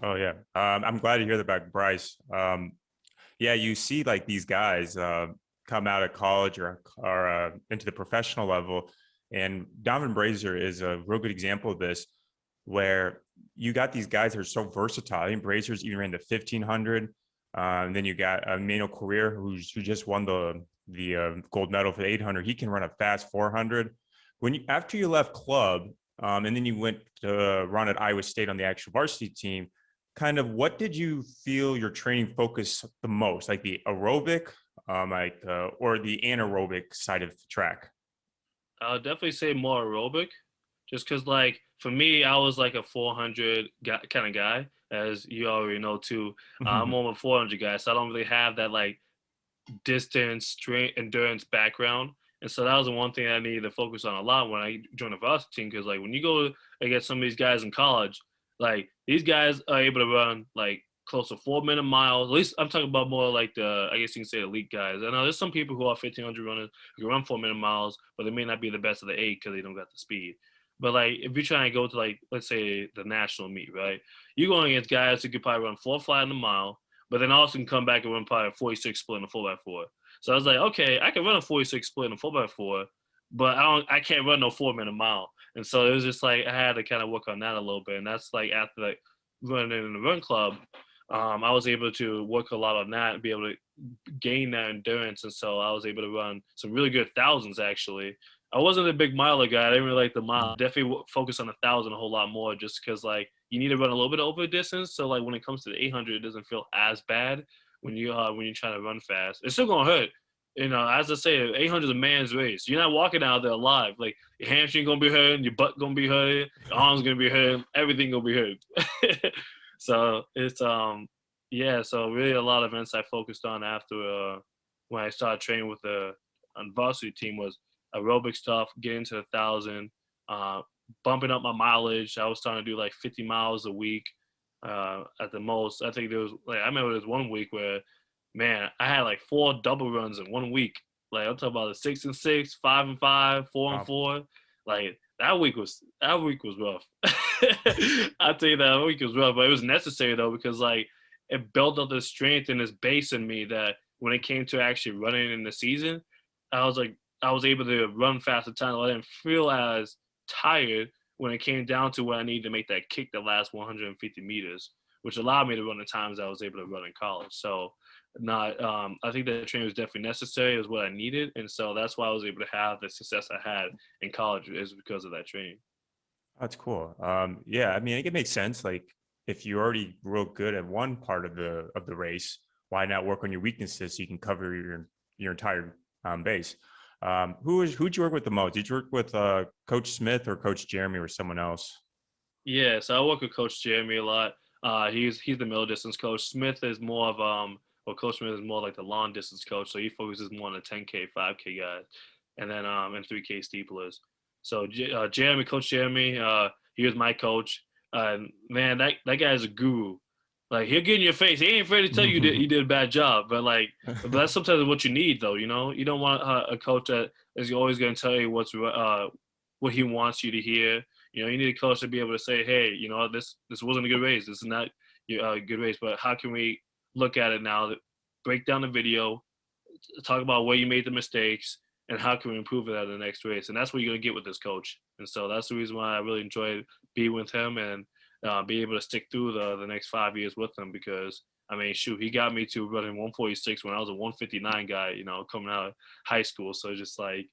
Oh yeah. I'm glad to hear that about Bryce. Yeah, you see like these guys come out of college or into the professional level, and Donovan Brazier is a real good example of this, where you got these guys that are so versatile. I think Brazier's even ran the 1500. And then you got Emmanuel Career, who just won the gold medal for the 800. He can run a fast 400. After you left club, and then you went to run at Iowa State on the actual varsity team, kind of what did you feel your training focused the most, like the aerobic, or the anaerobic side of the track? I'll definitely say more aerobic, just because like for me, I was like a 400 guy, kind of guy, as you already know too. I'm more of a 400 guy, so I don't really have that like distance, strength, endurance background. And so that was the one thing I needed to focus on a lot when I joined the varsity team. Because like when you go against some of these guys in college, like these guys are able to run like close to 4 minute miles. At least I'm talking about more like the, I guess you can say, elite guys. I know there's some people who are 1500 runners who can run 4 minute miles, but they may not be the best of the eight because they don't got the speed. But like if you're trying to go to like let's say the national meet, right? You're going against guys who could probably run 4 flat in a mile, but then also can come back and run probably a 46 split in a 4x4. So I was like, okay, I can run a 46 split in a 4x4, but I can't run no 4 minute mile. And so it was just like I had to kind of work on that a little bit. And that's like after like running in the run club, I was able to work a lot on that and be able to gain that endurance. And so I was able to run some really good thousands actually. I wasn't a big miler guy. I didn't really like the mile. Definitely focus on 1,000 a whole lot more, just because like you need to run a little bit over distance. So like when it comes to the 800, it doesn't feel as bad when you're trying to run fast. It's still gonna hurt. You know, as I say, 800 is a man's race. You're not walking out there alive. Like your hamstring gonna be hurting, your butt gonna be hurting, your arms gonna be hurting, everything gonna be hurting. So it's yeah. So really, a lot of events I focused on after when I started training with the on varsity team was aerobic stuff, getting to 1,000, uh, bumping up my mileage. I was starting to do like 50 miles a week at the most. I think there was like I remember there was one week where, man, I had like 4 double runs in one week. Like I'm talking about the 6 and 6, 5 and 5, 4 and 4. Like that week was rough. I tell you that week was rough, but it was necessary though because like it built up this strength and this base in me that when it came to actually running in the season, I was like I was able to run fast at times. I didn't feel as tired when it came down to when I needed to make that kick the last 150 meters, which allowed me to run the times I was able to run in college. So not I think that training was definitely necessary. It was what I needed. And so that's why I was able to have the success I had in college is because of that training. That's cool. Yeah, I mean, it makes sense. Like, if you're already real good at one part of the race, why not work on your weaknesses so you can cover your entire base? Who'd you work with the most? Did you work with Coach Smith or Coach Jeremy or someone else? Yeah, so I work with Coach Jeremy a lot. He's the middle distance coach. Smith is more of well, Coach Smith is more like the long distance coach, so he focuses more on the 10K, 5K guys, and then and 3K steeplers. So Jeremy, Coach Jeremy, he was my coach. Man, that guy is a guru. Like he'll get in your face. He ain't afraid to tell you that he did a bad job, but that's sometimes what you need, though. You know, you don't want a coach that is always going to tell you what he wants you to hear. You know, you need a coach to be able to say, hey, you know, this wasn't a good race. This is not a good race, but how can we look at it now, break down the video, talk about where you made the mistakes, and how can we improve it at the next race? And that's what you're going to get with this coach. And so that's the reason why I really enjoyed being with him and be able to stick through the next 5 years with him because, I mean, shoot, he got me to running 146 when I was a 159 guy, you know, coming out of high school. So just like,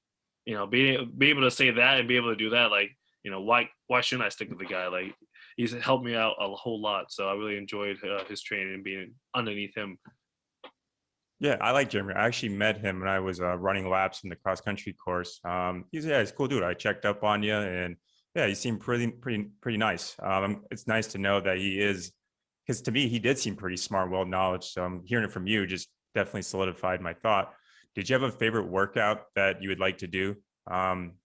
you know, be able to say that and be able to do that, like, you know, why shouldn't I stick with the guy? Like, he's helped me out a whole lot. So I really enjoyed his training and being underneath him. Yeah, I like Jeremy. I actually met him when I was running laps in the cross country course. He's a cool dude. I checked up on you, and yeah, he seemed pretty nice. It's nice to know that he is, because to me he did seem pretty smart, well knowledge. So I'm hearing it from you just definitely solidified my thought. Did you have a favorite workout that you would like to do,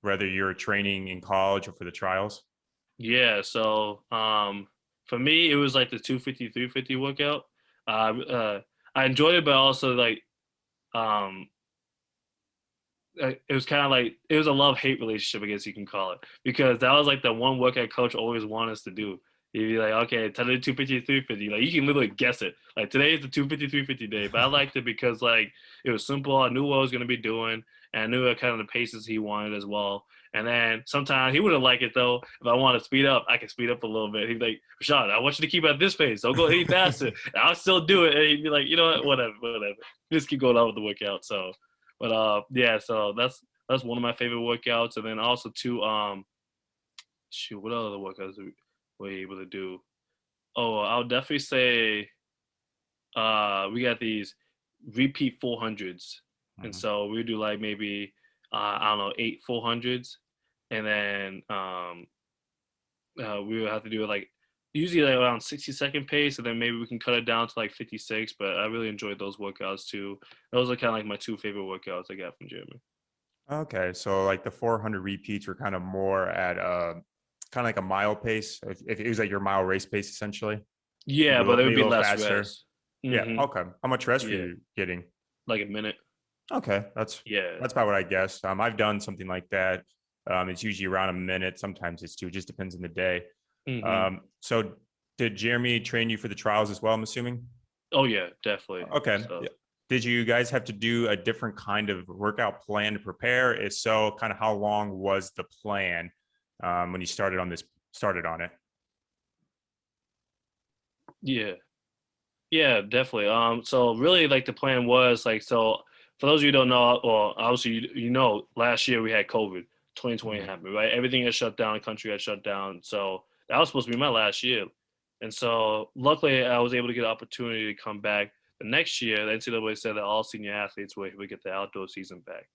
whether you're training in college or for the trials? Yeah. So for me, it was like the 250, 350 workout. I enjoyed it, but also like um, it was kind of like it was a love hate relationship, I guess you can call it, because that was like the one workout coach always wanted us to do. You'd be like, okay, today 250, 350. Like you can literally guess it. Like today is the 250, 350 day. But I liked it because like it was simple. I knew what I was gonna be doing, and I knew what kind of the paces he wanted as well. And then sometimes he wouldn't like it though. If I want to speed up, I can speed up a little bit. He'd be like, Rashad, I want you to keep at this pace. Don't go any faster. And I'll still do it. And he'd be like, you know what, whatever. Just keep going on with the workout. So, but yeah. So that's one of my favorite workouts. And then also too, shoot, what other workouts were you able to do? Oh, I'll definitely say we got these repeat 400s. And Mhm. so we do like maybe I don't know, 8 400s, and then we would have to do it like usually like around 60-second pace, and then maybe we can cut it down to like 56. But I really enjoyed those workouts too. Those are kind of like my two favorite workouts I got from Jeremy. Okay, so like the 400 repeats were kind of more at kind of like a mile pace. If it was like your mile race pace, essentially, Yeah, but it would maybe a be little less faster. rest. Yeah. Mm-hmm. Okay. How much rest were Yeah, you getting? like a minute. Okay, Yeah. that's about what I guessed. I've done something like that. It's usually around a minute. Sometimes it's two. It just depends on the day. Mm-hmm. So did Jeremy train you for the trials as well? I'm assuming. Oh yeah, definitely. Okay. So Yeah. Did you guys have to do a different kind of workout plan to prepare? If so, kind of how long was the plan when you started on it? yeah. Yeah, definitely. So really, like the plan was like so. For those of you who don't know, well, obviously you know, last year we had COVID. 2020 Mhm. happened, right? Everything had shut down. The country had shut down. So that was supposed to be my last year, and so luckily I was able to get an opportunity to come back the next year. The NCAA said that all senior athletes would get the outdoor season back,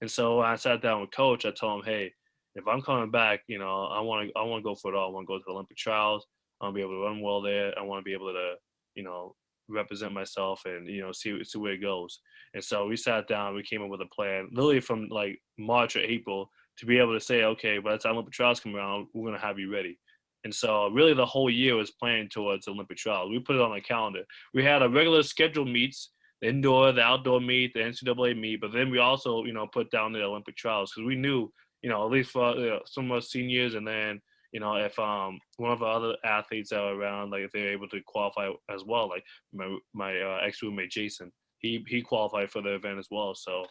and so when I sat down with coach, I told him, hey, if I'm coming back, you know, I want to go for it all. I want to go to the Olympic trials. I want to be able to run well there. I want to be able to, you know, represent myself and see where it goes. And so we sat down, we came up with a plan, literally from like March or April, to be able to say, okay, by the time Olympic trials come around, we're gonna have you ready. And so really the whole year was planned towards Olympic trials. We put it on a calendar. We had a regular scheduled meets, the indoor, the outdoor meet, the NCAA meet, but then we also, put down the Olympic trials because we knew, at least for some of us seniors, and then if one of our other athletes that were around, like if they're able to qualify as well, like my ex roommate Jason, he qualified for the event as well. So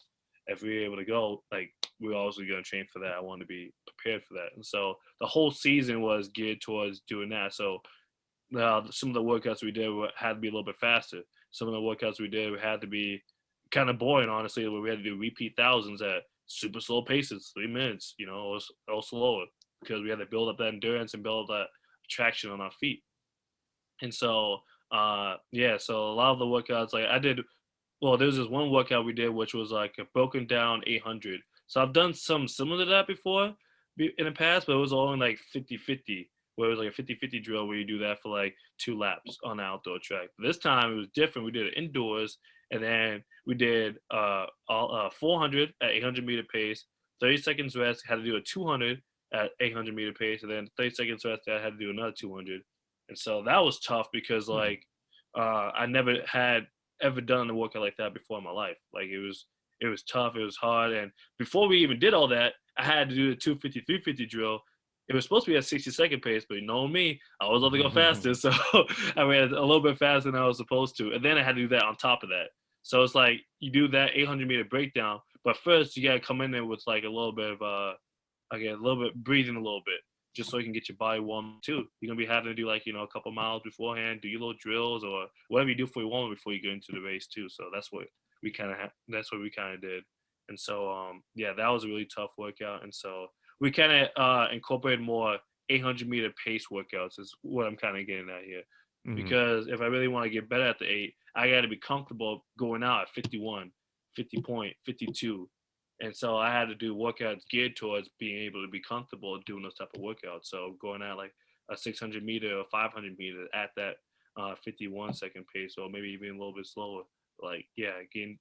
if we were able to go, like we were also going to train for that. I wanted to be prepared for that, and so the whole season was geared towards doing that. So some of the workouts we did had to be a little bit faster. Some of the workouts we did had to be kind of boring, honestly, where we had to do repeat thousands at super slow paces, 3 minutes, or slower, because we had to build up that endurance and build that traction on our feet. And so, yeah, so a lot of the workouts, like I did, well, there was this one workout we did, which was like a broken down 800. So I've done some similar to that before in the past, but it was only like 50-50, where it was like a 50-50 drill where you do that for like 2 laps on the outdoor track. This time it was different. We did it indoors, and then we did 400 at 800-meter pace, 30 seconds rest, had to do a 200 at 800-meter pace, and then 30 seconds rest, I had to do another 200. And so that was tough because Hmm. like I never had ever done a workout like that before in my life. Like it was tough, it was hard, and before we even did all that, I had to do the 250 350 drill. It was supposed to be at 60-second pace, but you know me, I was able to go faster, so I ran a little bit faster than I was supposed to, and then I had to do that on top of that. So it's like you do that 800-meter breakdown, but first you gotta come in there with like a little bit of a little bit breathing a little bit, just so you can get your body warm too. You're gonna be having to do like a couple miles beforehand, do your little drills or whatever you do for your warm before you go into the race too. So that's what we kind of did. And so yeah, that was a really tough workout. And so we kind of incorporated more 800-meter pace workouts is what I'm kind of getting at here. Hmm. Because if I really want to get better at the 8, I got to be comfortable going out at 51, 50 point, 52. And so I had to do workouts geared towards being able to be comfortable doing those type of workouts. So going at like a 600 meter or 500 meter at that 51-second pace, or maybe even a little bit slower. Like, yeah, again,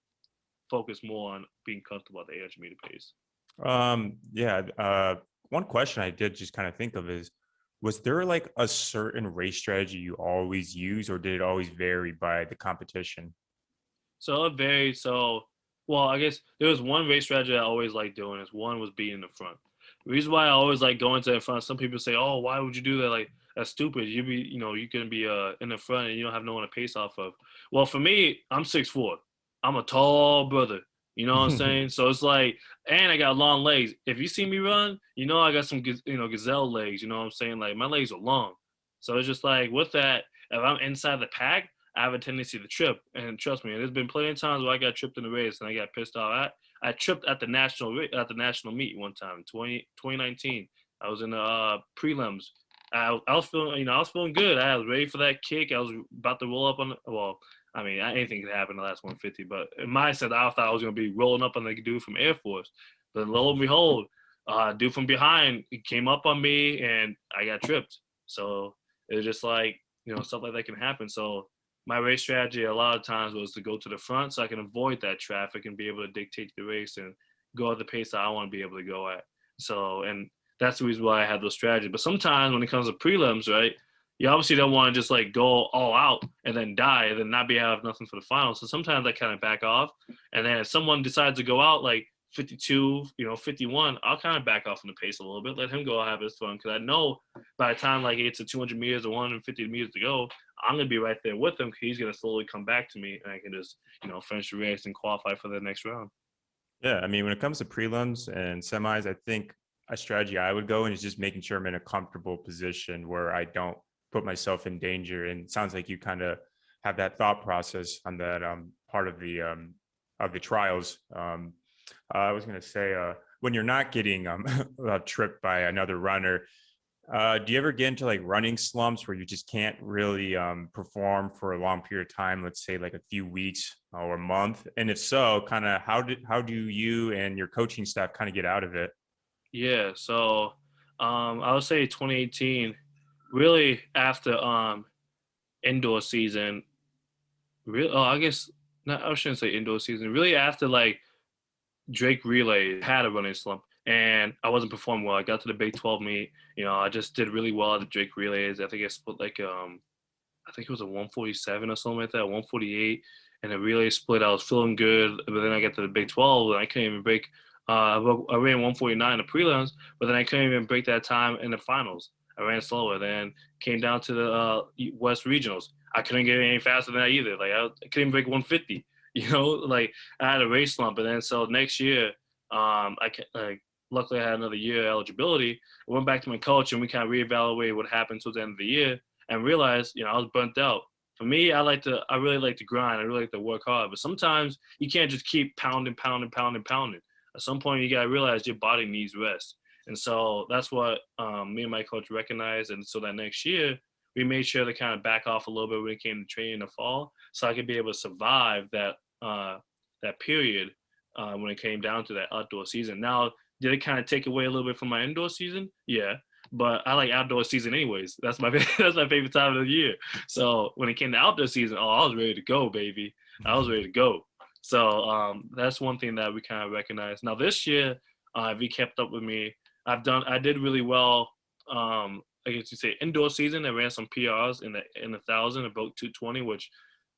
focus more on being comfortable at the 800-meter pace. Yeah. One question I did just kind of think of is, was there like a certain race strategy you always use, or did it always vary by the competition? So it varied. So, well, I guess there was one race strategy I always liked doing. Is one was being in the front. The reason why I always like going to the front. Some people say, "Oh, why would you do that?" Like that's stupid. You're gonna be in the front and you don't have no one to pace off of. Well, for me, I'm 6'4". I'm a tall brother. You know what I'm saying? So it's like, and I got long legs. If you see me run, I got some gazelle legs. You know what I'm saying? Like my legs are long. So it's just like with that, if I'm inside the pack, I have a tendency to trip. And trust me, there's been plenty of times where I got tripped in the race and I got pissed off. I tripped at the national meet one time, 2019. I was in the prelims. I was feeling good. I was ready for that kick. I was about to roll up on. Well, I mean, anything could happen in the last 150. But in my set, I thought I was going to be rolling up on the dude from Air Force. But lo and behold, dude from behind, he came up on me and I got tripped. So it was just like, stuff like that can happen. So my race strategy a lot of times was to go to the front so I can avoid that traffic and be able to dictate the race and go at the pace that I want to be able to go at. So, and that's the reason why I had those strategies. But sometimes when it comes to prelims, right, you obviously don't want to just like go all out and then die and then not have nothing for the final. So sometimes I kind of back off. And then if someone decides to go out like 52, 51, I'll kind of back off on the pace a little bit, let him go have his fun. Because I know by the time like it's a 200 meters or 150 meters to go, I'm going to be right there with him because he's going to slowly come back to me and I can just, finish the race and qualify for the next round. Yeah, I mean, when it comes to prelims and semis, I think a strategy I would go in is just making sure I'm in a comfortable position where I don't put myself in danger. And it sounds like you kind of have that thought process on that part of the trials. I was going to say, when you're not getting tripped by another runner, do you ever get into like running slumps where you just can't really perform for a long period of time, let's say like a few weeks or a month? And if so, kind of how do you and your coaching staff kind of get out of it? Yeah, so I would say 2018, really after indoor season, I guess not, I shouldn't say indoor season, really after like Drake Relay had a running slump and I wasn't performing well. I got to the Big 12 meet, I just did really well at the Drake Relays. I think I split like I think it was a 147 or something like that, 148, and the relay split. I was feeling good, but then I got to the Big 12 and I couldn't even break. I ran 149 in the prelims, but then I couldn't even break that time in the finals. I ran slower. Then came down to the West Regionals. I couldn't get any faster than that either. Like I couldn't even break 150. Like I had a race slump. And then so next year, luckily I had another year eligibility. I went back to my coach and we kind of reevaluated what happened towards the end of the year and realized, I was burnt out. For me, I really like to grind. I really like to work hard. But sometimes you can't just keep pounding. At some point, you got to realize your body needs rest. And so that's what me and my coach recognized. And so that next year, we made sure to kind of back off a little bit when it came to training in the fall so I could be able to survive that period when it came down to that outdoor season. Now, did it kind of take away a little bit from my indoor season? Yeah. But I like outdoor season anyways. That's my favorite time of the year. So when it came to outdoor season, I was ready to go, baby. I was ready to go. So that's one thing that we kind of recognize. Now this year, if you kept up with me, I did really well. I guess you say indoor season. I ran some PRs in the 1,000. I broke 220, which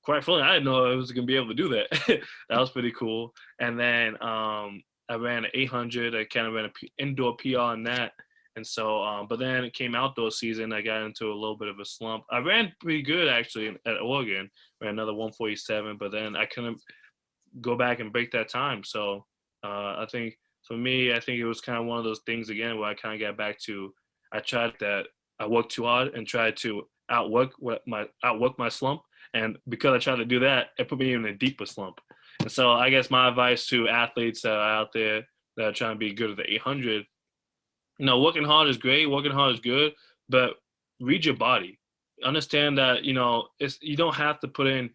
quite frankly, I didn't know I was gonna be able to do that. That was pretty cool. And then I ran an 800. I kind of ran an indoor PR in that. And so, but then it came outdoor season. I got into a little bit of a slump. I ran pretty good actually at Oregon. Ran another 147, but then I couldn't go back and break that time. So I think for me, I think it was kind of one of those things again where I kind of got back to I worked too hard and tried to outwork my slump. And because I tried to do that, it put me in a deeper slump. And so I guess my advice to athletes that are out there that are trying to be good at the 800. Working hard is great. Working hard is good, but read your body. Understand that, you don't have to put in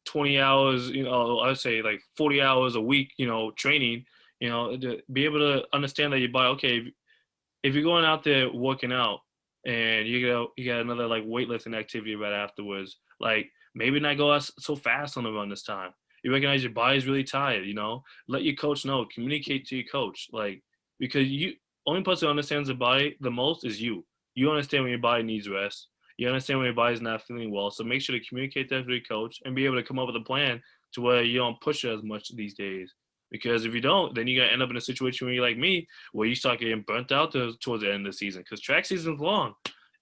20 hours, I would say like 40 hours a week, training, to be able to understand that your body, okay, if you're going out there working out and you got another like weightlifting activity right afterwards, like maybe not go so fast on the run this time. You recognize your body's really tired, let your coach know, communicate to your coach, like, because only person who understands the body the most is you. You understand when your body needs rest. You understand when your body's not feeling well. So make sure to communicate that with your coach and be able to come up with a plan to where you don't push it as much these days. Because if you don't, then you're going to end up in a situation where you're like me, where you start getting burnt out towards the end of the season. Because track season's long.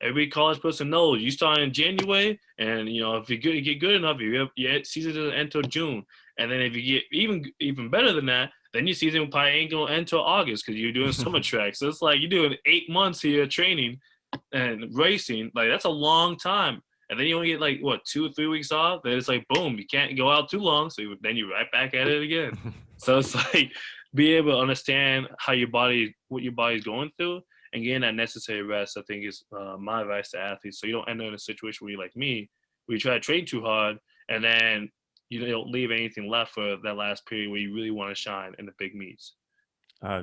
every college person knows you start in January, and if you get good enough, your season doesn't end till June, and then if you get even better than that, then your season probably ain't gonna end till August because you're doing summer track. So it's like you're doing 8 months here training and racing. Like that's a long time, and then you only get like what 2 or 3 weeks off. Then it's like boom, you can't go out too long, so then you're right back at it again. So it's like be able to understand what your body's going through, and getting that necessary rest. I think is my advice to athletes, so you don't end up in a situation where you're like me, where you try to train too hard, and then you don't leave anything left for that last period where you really want to shine in the big meets.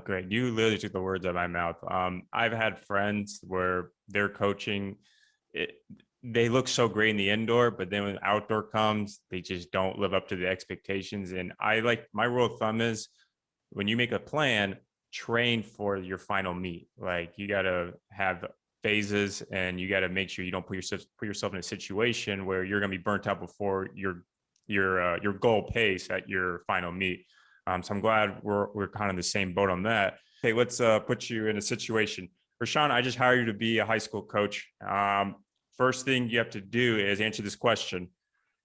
Great. You literally took the words out of my mouth. I've had friends where they're coaching, they look so great in the indoor, but then when outdoor comes, they just don't live up to the expectations. And my rule of thumb is when you make a plan, train for your final meet. Like you got to have phases, and you got to make sure you don't put yourself in a situation where you're going to be burnt out before your goal pace at your final meet. So I'm glad we're kind of in the same boat on that. Okay, let's put you in a situation. Rashawn, I just hired you to be a high school coach. First thing you have to do is answer this question.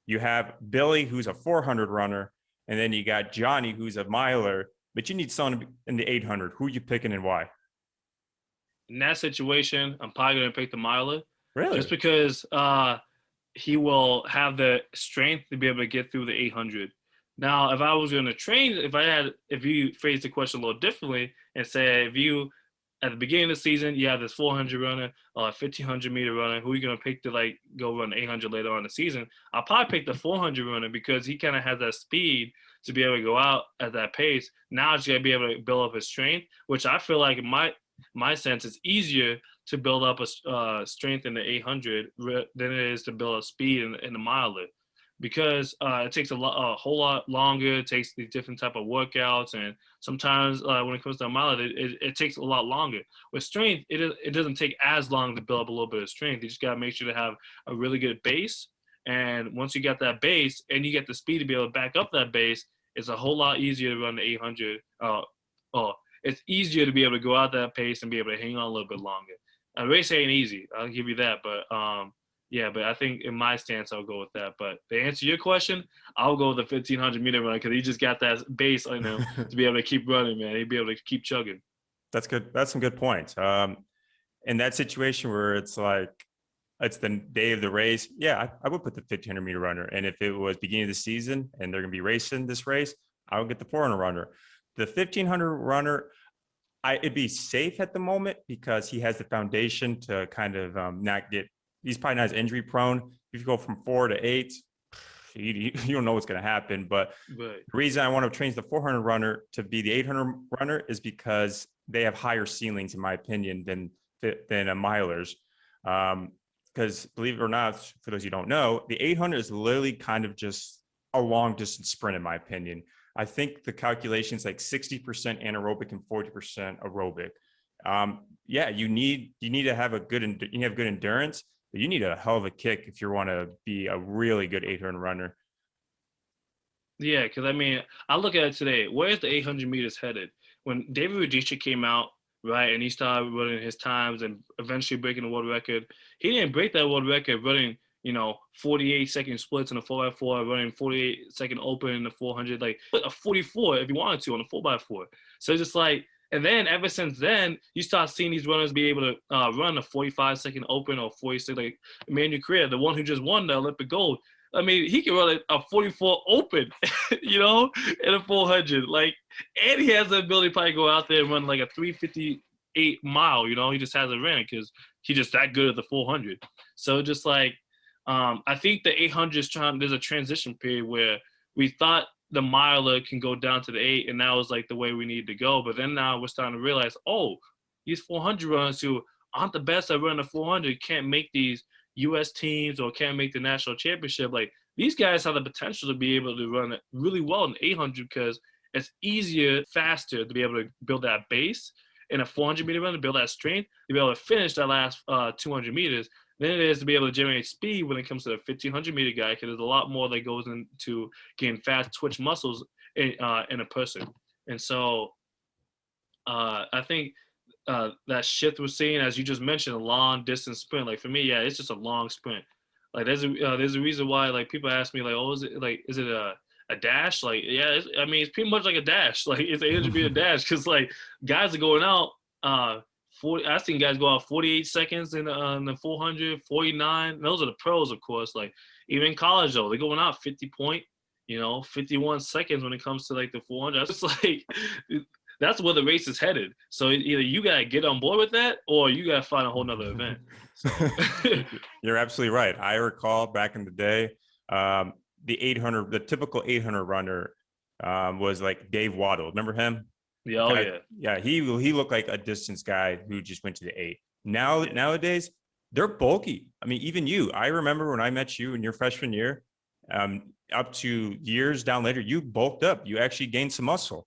You have Billy, who's a 400 runner, and then you got Johnny, who's a miler, but you need someone in the 800. Who are you picking and why? In that situation, I'm probably going to pick the miler. Really? Just because he will have the strength to be able to get through the 800. Now, if I was going to train, if you phrase the question a little differently and say, if you, at the beginning of the season, you have this 400 runner or a 1500 meter runner, who are you going to pick to like go run 800 later on in the season? I'll probably pick the 400 runner because he kind of has that speed to be able to go out at that pace. Now he's going to be able to build up his strength, which I feel like in my sense, it's easier to build up a strength in the 800 than it is to build up speed in the miler, because it takes a whole lot longer. It takes these different type of workouts, and sometimes when it comes to a miler, it takes a lot longer. With strength, it doesn't take as long to build up a little bit of strength. You just got to make sure to have a really good base, and once you get that base and you get the speed to be able to back up that base, it's a whole lot easier to run the 800. It's easier to be able to go out that pace and be able to hang on a little bit longer. Race ain't easy, I'll give you that, but but I think in my stance, I'll go with that. But to answer your question, I'll go with the 1500 meter run because he just got that base on him to be able to keep running, man. He'd be able to keep chugging. That's good. That's some good points. In that situation where it's like, it's the day of the race, yeah, I would put the 1500 meter runner. And if it was beginning of the season and they're going to be racing this race, I would get the 400 runner. The 1500 runner, it'd be safe at the moment because he has the foundation to kind of not get, he's probably not as injury prone. If you go from 4 to 8, you don't know what's going to happen. But right. The reason I want to change the 400 runner to be the 800 runner is because they have higher ceilings, in my opinion, than a milers. Because believe it or not, for those you don't know, the 800 is literally kind of just a long distance sprint, in my opinion. I think the calculation's like 60% anaerobic and 40% aerobic. You need to have good endurance, but you need a hell of a kick if you want to be a really good 800 runner. Yeah, because I mean, I look at it today. Where's the 800 meters headed? When David Rudisha came out, right, and he started running his times and eventually breaking the world record, he didn't break that world record running 48-second splits in a 4x4, running 48-second open in the 400, like a 44 if you wanted to on a 4x4. So it's just like, and then ever since then, you start seeing these runners be able to run a 45-second open or 46, like Emmanuel Correa, the one who just won the Olympic gold. I mean, he can run a 44 open, in a 400. Like, and he has the ability to probably go out there and run like a 358 mile, he just hasn't ran it because he's just that good at the 400. So just like, I think the 800 is there's a transition period where we thought the miler can go down to the 8, and that was like the way we need to go. But then now we're starting to realize, these 400 runners who aren't the best at running the 400 can't make these U.S. teams or can't make the national championship. Like, these guys have the potential to be able to run it really well in 800 because it's easier, faster to be able to build that base in a 400 meter run, to build that strength, to be able to finish that last 200 meters than it is to be able to generate speed when it comes to the 1500 meter guy, because there's a lot more that goes into getting fast twitch muscles in a person. And so I think that shift we're seeing, as you just mentioned, a long distance sprint. Like for me, yeah, it's just a long sprint. Like there's a reason why like people ask me like, oh, is it a dash? Like yeah, I mean it's pretty much like a dash. Like it's 800 meter dash because like guys are going out. 40, I've seen guys go out 48 seconds in the 400, 49. Those are the pros, of course. Like even in college though, they're going out 50 point, 51 seconds when it comes to like the 400. It's like that's where the race is headed. So either you gotta get on board with that, or you gotta find a whole nother event. So You're absolutely right. I recall back in the day, the 800, the typical 800 runner was like Dave Waddle. Remember him? yeah, oh yeah, Yeah, he looked like a distance guy who just went to the 8. Nowadays, they're bulky. I mean, even you. I remember when I met you in your freshman year, up to years down later, you bulked up. You actually gained some muscle,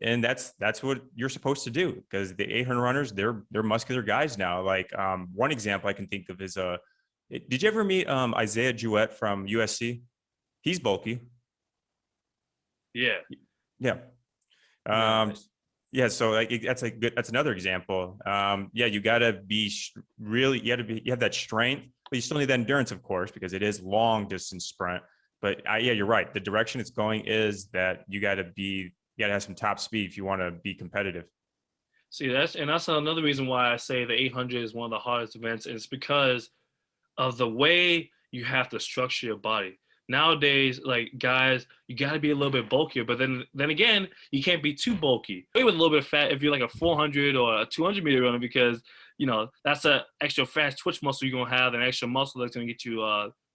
and that's what you're supposed to do because the 800 runners, they're muscular guys now. Like one example I can think of is did you ever meet Isaiah Jewett from USC? He's bulky. yeah. Yeah. Nice. Yeah, so like that's another example. Yeah, you got to be really you have that strength, but you still need that endurance, of course, because it is long distance sprint. But yeah, you're right. The direction it's going is that you got to have some top speed if you want to be competitive. See, that's another reason why I say the 800 is one of the hardest events. And it's because of the way you have to structure your body. Nowadays, like guys, you got to be a little bit bulkier, but then again, you can't be too bulky. With a little bit of fat if you're like a 400 or a 200 meter runner, because that's an extra fast twitch muscle you're gonna have, an extra muscle that's gonna get you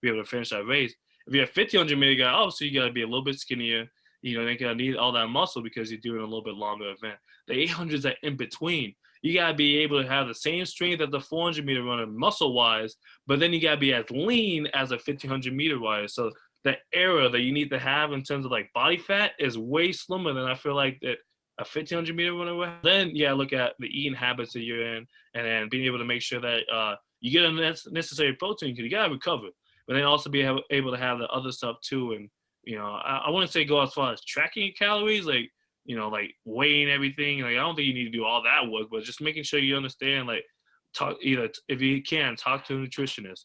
be able to finish that race. If you're a 1500 meter guy, obviously you got to be a little bit skinnier. You're gonna need all that muscle because you're doing a little bit longer event. The 800s are in between. You gotta be able to have the same strength as the 400 meter runner muscle wise, but then you gotta be as lean as a 1500 meter wise. So the area that you need to have in terms of like body fat is way slimmer than I feel like that a 1500 meter runner would have. Then you gotta look at the eating habits that you're in, and then being able to make sure that you get a necessary protein because you gotta recover, but then also be able to have the other stuff too. And I wouldn't say go as far as tracking calories, like weighing everything. Like I don't think you need to do all that work, but just making sure you understand. Like talk either if you can talk to a nutritionist,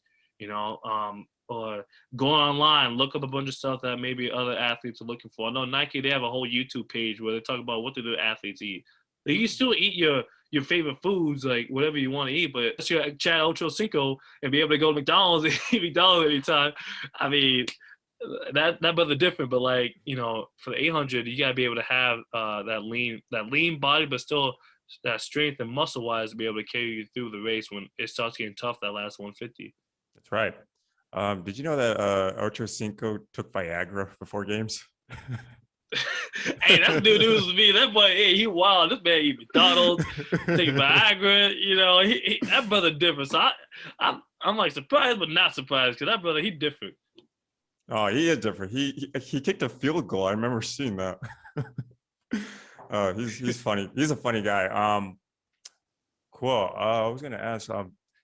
or go online, look up a bunch of stuff that maybe other athletes are looking for. I know Nike, they have a whole YouTube page where they talk about what do the athletes eat. Like, you still eat your favorite foods, like whatever you want to eat, but if you're Chad Ochocinco and be able to go to McDonald's and eat McDonald's every time, I mean, that brother different. But like for the 800, you gotta be able to have that lean body, but still that strength and muscle wise to be able to carry you through the race when it starts getting tough that last 150. That's right. Did you know that Ocho Cinco took Viagra before games? Hey, that's new news to me. That boy, hey, he wild. This man eat McDonald's, take Viagra. That brother different. So I'm like surprised, but not surprised because that brother, he different. Oh, he is different. He kicked a field goal. I remember seeing that. He's funny. He's a funny guy. Cool. I was gonna ask.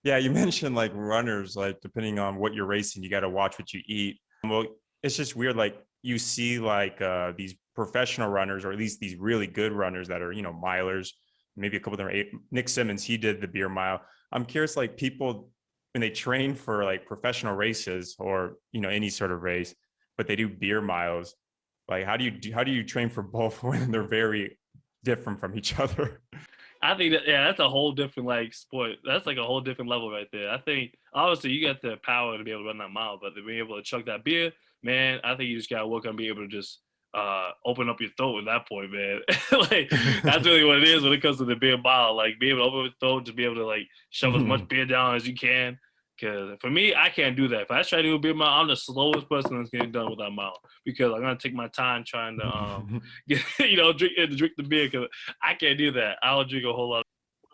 Yeah, you mentioned like runners, like depending on what you're racing, you got to watch what you eat. Well, it's just weird. Like you see like these professional runners, or at least these really good runners that are milers. Maybe a couple of them are eight. Nick Simmons, he did the beer mile. I'm curious, like people when they train for like professional races or any sort of race, but they do beer miles. Like how do you train for both when they're very different from each other? I think that's a whole different like sport. That's like a whole different level right there. I think obviously you got the power to be able to run that mile, but to be able to chug that beer, man, I think you just gotta work on being able to just open up your throat at that point, man. Like that's really what it is when it comes to the beer mile. Like be able to open up your throat, to be able to like shove as much beer down as you can. Because for me, I can't do that. If I try to do a beer mile, I'm the slowest person that's getting done with that mile because I'm gonna take my time trying to drink the beer because I can't do that. I'll drink a whole lot.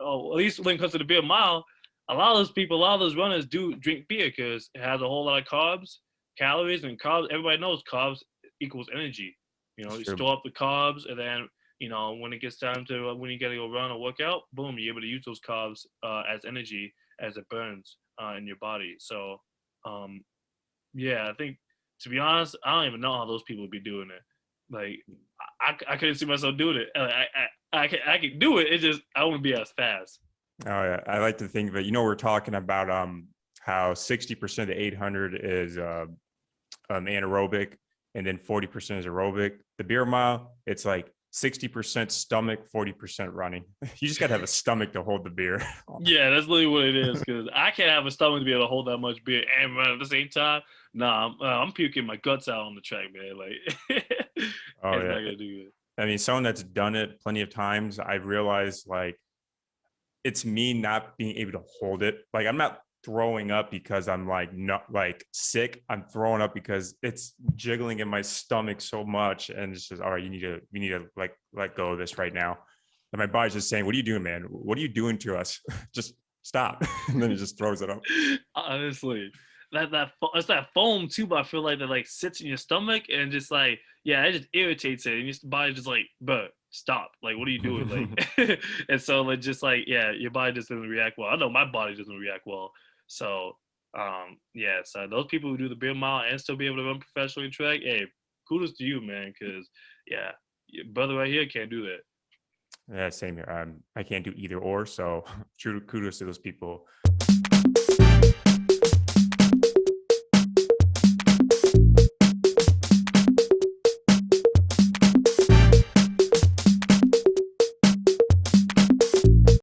At least when it comes to the beer mile, a lot of those runners do drink beer because it has a whole lot of carbs, calories, and carbs. Everybody knows carbs equals energy. You store up the carbs, and then when it gets time to when you gotta go run or work out, boom, you're able to use those carbs as energy as it burns in your body. So, yeah, I think to be honest, I don't even know how those people would be doing it. Like I couldn't see myself doing it. I can do it. It just I wouldn't be as fast. Oh yeah, I like to think of it. We're talking about how 60% of the 800 is anaerobic, and then 40% is aerobic. The beer mile, it's like 60% stomach, 40% running. You just got to have a stomach to hold the beer. Yeah, that's literally what it is. Because I can't have a stomach to be able to hold that much beer and run at the same time. Nah, I'm puking my guts out on the track, man. Like, Oh it's yeah. not gonna do it. I mean, someone that's done it plenty of times, I realized like it's me not being able to hold it. Like I'm not throwing up because I'm like not like sick. I'm throwing up because it's jiggling in my stomach so much, and it's just all right. We need to like let go of this right now. And my body's just saying, "What are you doing, man? What are you doing to us? Just stop." And then it just throws it up. Honestly, it's that foam too. But I feel like that like sits in your stomach and just like yeah, it just irritates it, and your body just like, but stop. Like, what are you doing? Like, and so like just like yeah, your body just doesn't react well. I know my body doesn't react well. So yeah, so those people who do the beer mile and still be able to run professionally track, hey, kudos to you, man. Because yeah, your brother right here can't do that. Yeah, same here. I can't do either or. So kudos to those people.